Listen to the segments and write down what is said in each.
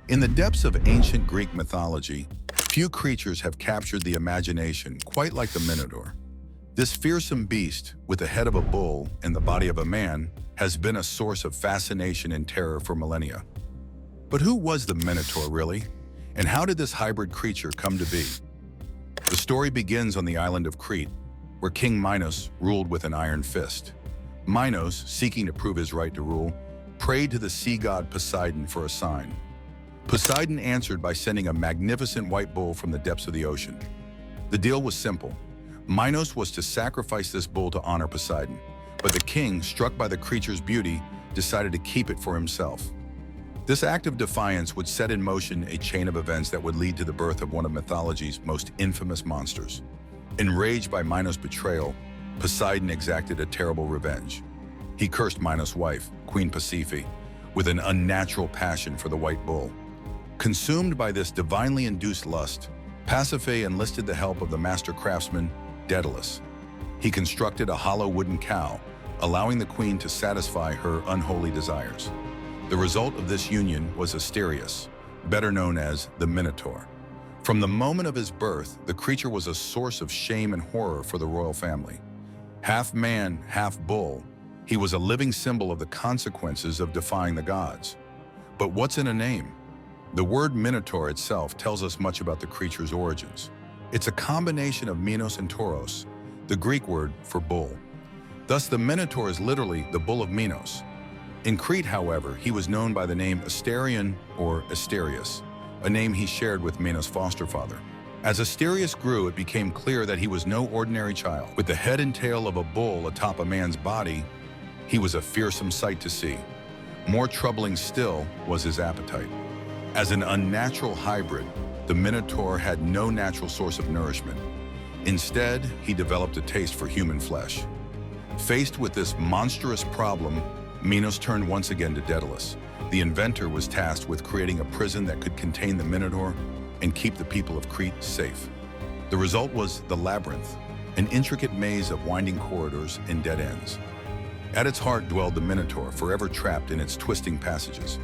In the depths of ancient Greek mythology, few creatures have captured the imagination quite like the Minotaur. This fearsome beast, with the head of a bull and the body of a man, has been a source of fascination and terror for millennia. But who was the Minotaur really? And how did this hybrid creature come to be? The story begins on the island of Crete, where King Minos ruled with an iron fist. Minos, seeking to prove his right to rule, prayed to the sea god Poseidon for a sign. Poseidon answered by sending a magnificent white bull from the depths of the ocean. The deal was simple. Minos was to sacrifice this bull to honor Poseidon, but the king, struck by the creature's beauty, decided to keep it for himself. This act of defiance would set in motion a chain of events that would lead to the birth of one of mythology's most infamous monsters. Enraged by Minos' betrayal, Poseidon exacted a terrible revenge. He cursed Minos' wife, Queen Pasiphae, with an unnatural passion for the white bull. Consumed by this divinely induced lust, Pasiphae enlisted the help of the master craftsman, Daedalus. He constructed a hollow wooden cow, allowing the queen to satisfy her unholy desires. The result of this union was Asterius, better known as the Minotaur. From the moment of his birth, the creature was a source of shame and horror for the royal family. Half man, half bull, he was a living symbol of the consequences of defying the gods. But what's in a name? The word Minotaur itself tells us much about the creature's origins. It's a combination of Minos and Tauros, the Greek word for bull. Thus, the Minotaur is literally the bull of Minos. In Crete, however, he was known by the name Asterion or Asterius, a name he shared with Minos' foster father. As Asterius grew, it became clear that he was no ordinary child. With the head and tail of a bull atop a man's body, he was a fearsome sight to see. More troubling still was his appetite. As an unnatural hybrid, the Minotaur had no natural source of nourishment. Instead, he developed a taste for human flesh. Faced with this monstrous problem, Minos turned once again to Daedalus. The inventor was tasked with creating a prison that could contain the Minotaur and keep the people of Crete safe. The result was the Labyrinth, an intricate maze of winding corridors and dead ends. At its heart dwelled the Minotaur, forever trapped in its twisting passages.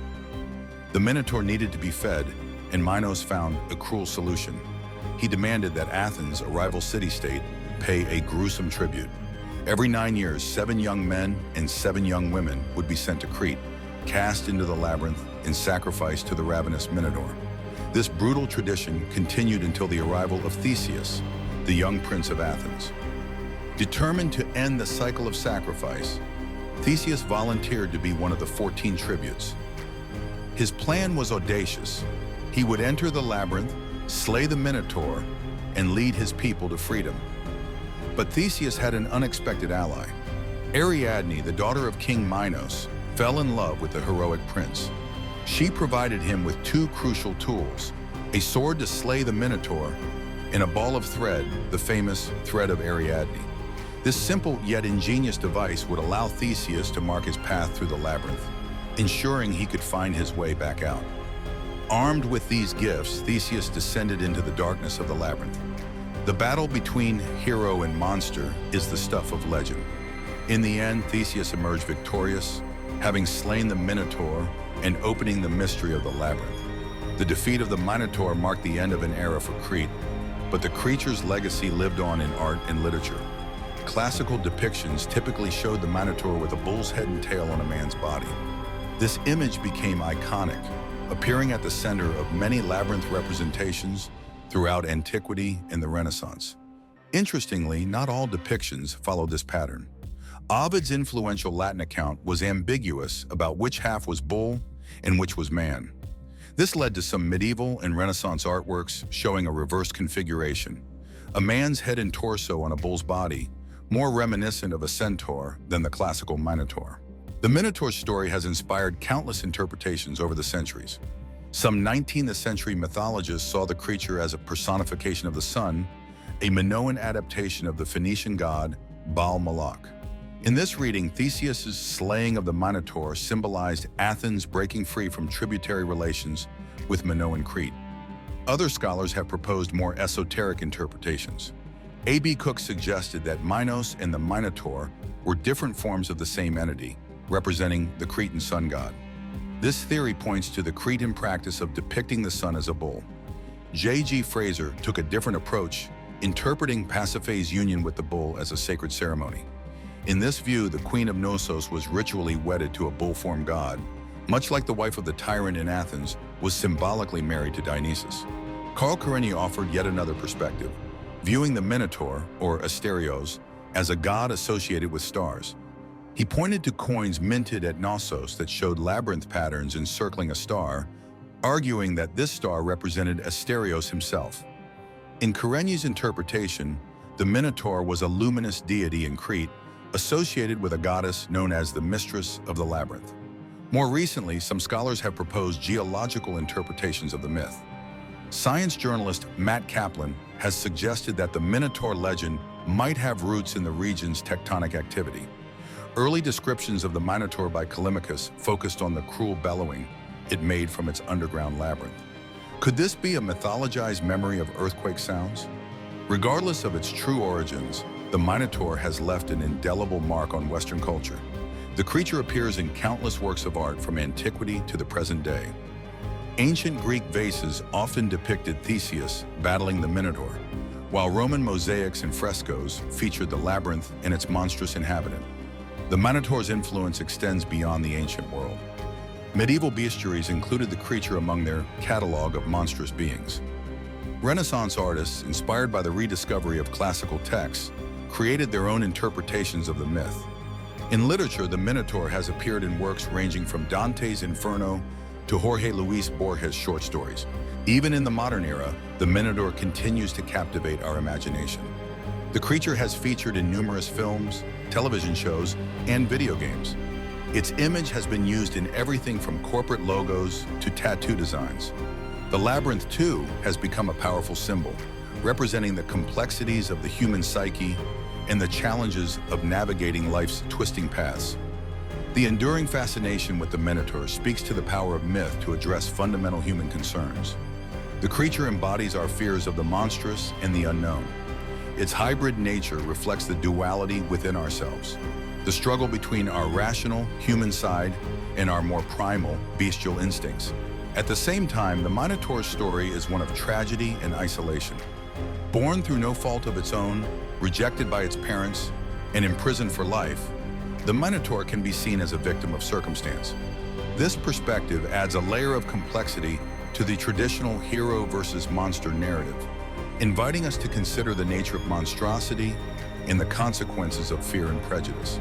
The Minotaur needed to be fed, and Minos found a cruel solution. He demanded that Athens, a rival city-state, pay a gruesome tribute. Every 9 years, 7 young men and 7 young women would be sent to Crete, cast into the labyrinth, and sacrificed to the ravenous Minotaur. This brutal tradition continued until the arrival of Theseus, the young prince of Athens. Determined to end the cycle of sacrifice, Theseus volunteered to be one of the 14 tributes. His plan was audacious. He would enter the labyrinth, slay the Minotaur, and lead his people to freedom. But Theseus had an unexpected ally. Ariadne, the daughter of King Minos, fell in love with the heroic prince. She provided him with 2 crucial tools, a sword to slay the Minotaur, and a ball of thread, the famous Thread of Ariadne. This simple yet ingenious device would allow Theseus to mark his path through the labyrinth, ensuring he could find his way back out. Armed with these gifts, Theseus descended into the darkness of the labyrinth. The battle between hero and monster is the stuff of legend. In the end, Theseus emerged victorious, having slain the Minotaur and opening the mystery of the labyrinth. The defeat of the Minotaur marked the end of an era for Crete, but the creature's legacy lived on in art and literature. Classical depictions typically showed the Minotaur with a bull's head and tail on a man's body. This image became iconic, appearing at the center of many labyrinth representations throughout antiquity and the Renaissance. Interestingly, not all depictions followed this pattern. Ovid's influential Latin account was ambiguous about which half was bull and which was man. This led to some medieval and Renaissance artworks showing a reversed configuration, a man's head and torso on a bull's body, more reminiscent of a centaur than the classical Minotaur. The Minotaur's story has inspired countless interpretations over the centuries. Some 19th century mythologists saw the creature as a personification of the sun, a Minoan adaptation of the Phoenician god Baal Moloch. In this reading, Theseus' slaying of the Minotaur symbolized Athens breaking free from tributary relations with Minoan Crete. Other scholars have proposed more esoteric interpretations. A.B. Cook suggested that Minos and the Minotaur were different forms of the same entity, representing the Cretan sun god. This theory points to the Cretan practice of depicting the sun as a bull. J.G. Fraser took a different approach, interpreting Pasiphae's union with the bull as a sacred ceremony. In this view, the queen of Knossos was ritually wedded to a bull-formed god, much like the wife of the tyrant in Athens was symbolically married to Dionysus. Carl Karenyi offered yet another perspective, viewing the Minotaur, or Asterios, as a god associated with stars. He pointed to coins minted at Knossos that showed labyrinth patterns encircling a star, arguing that this star represented Asterios himself. In Karenyi's interpretation, the Minotaur was a luminous deity in Crete, associated with a goddess known as the mistress of the labyrinth. More recently, some scholars have proposed geological interpretations of the myth. Science journalist Matt Kaplan has suggested that the Minotaur legend might have roots in the region's tectonic activity. Early descriptions of the Minotaur by Callimachus focused on the cruel bellowing it made from its underground labyrinth. Could this be a mythologized memory of earthquake sounds? Regardless of its true origins, the Minotaur has left an indelible mark on Western culture. The creature appears in countless works of art from antiquity to the present day. Ancient Greek vases often depicted Theseus battling the Minotaur, while Roman mosaics and frescoes featured the labyrinth and its monstrous inhabitant. The Minotaur's influence extends beyond the ancient world. Medieval bestiaries included the creature among their catalog of monstrous beings. Renaissance artists, inspired by the rediscovery of classical texts, created their own interpretations of the myth. In literature, the Minotaur has appeared in works ranging from Dante's Inferno to Jorge Luis Borges' short stories. Even in the modern era, the Minotaur continues to captivate our imagination. The creature has featured in numerous films, television shows, and video games. Its image has been used in everything from corporate logos to tattoo designs. The Labyrinth, too, has become a powerful symbol, representing the complexities of the human psyche and the challenges of navigating life's twisting paths. The enduring fascination with the Minotaur speaks to the power of myth to address fundamental human concerns. The creature embodies our fears of the monstrous and the unknown. Its hybrid nature reflects the duality within ourselves, the struggle between our rational, human side and our more primal, bestial instincts. At the same time, the Minotaur's story is one of tragedy and isolation. Born through no fault of its own, rejected by its parents, and imprisoned for life, the Minotaur can be seen as a victim of circumstance. This perspective adds a layer of complexity to the traditional hero versus monster narrative, inviting us to consider the nature of monstrosity and the consequences of fear and prejudice.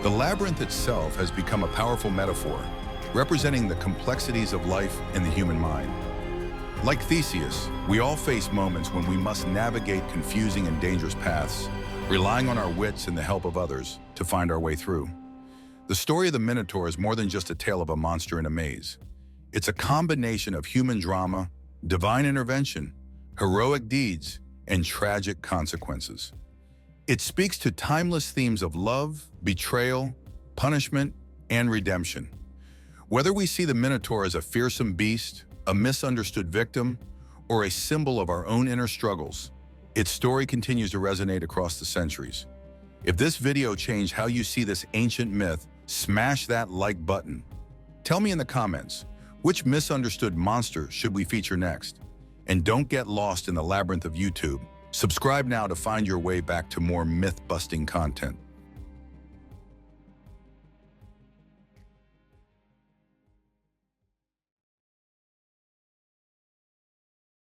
The labyrinth itself has become a powerful metaphor, representing the complexities of life and the human mind. Like Theseus, we all face moments when we must navigate confusing and dangerous paths, relying on our wits and the help of others to find our way through. The story of the Minotaur is more than just a tale of a monster in a maze. It's a combination of human drama, divine intervention, heroic deeds, and tragic consequences. It speaks to timeless themes of love, betrayal, punishment, and redemption. Whether we see the Minotaur as a fearsome beast, a misunderstood victim, or a symbol of our own inner struggles, its story continues to resonate across the centuries. If this video changed how you see this ancient myth, smash that like button. Tell me in the comments, which misunderstood monster should we feature next? And don't get lost in the labyrinth of YouTube. Subscribe now to find your way back to more myth-busting content.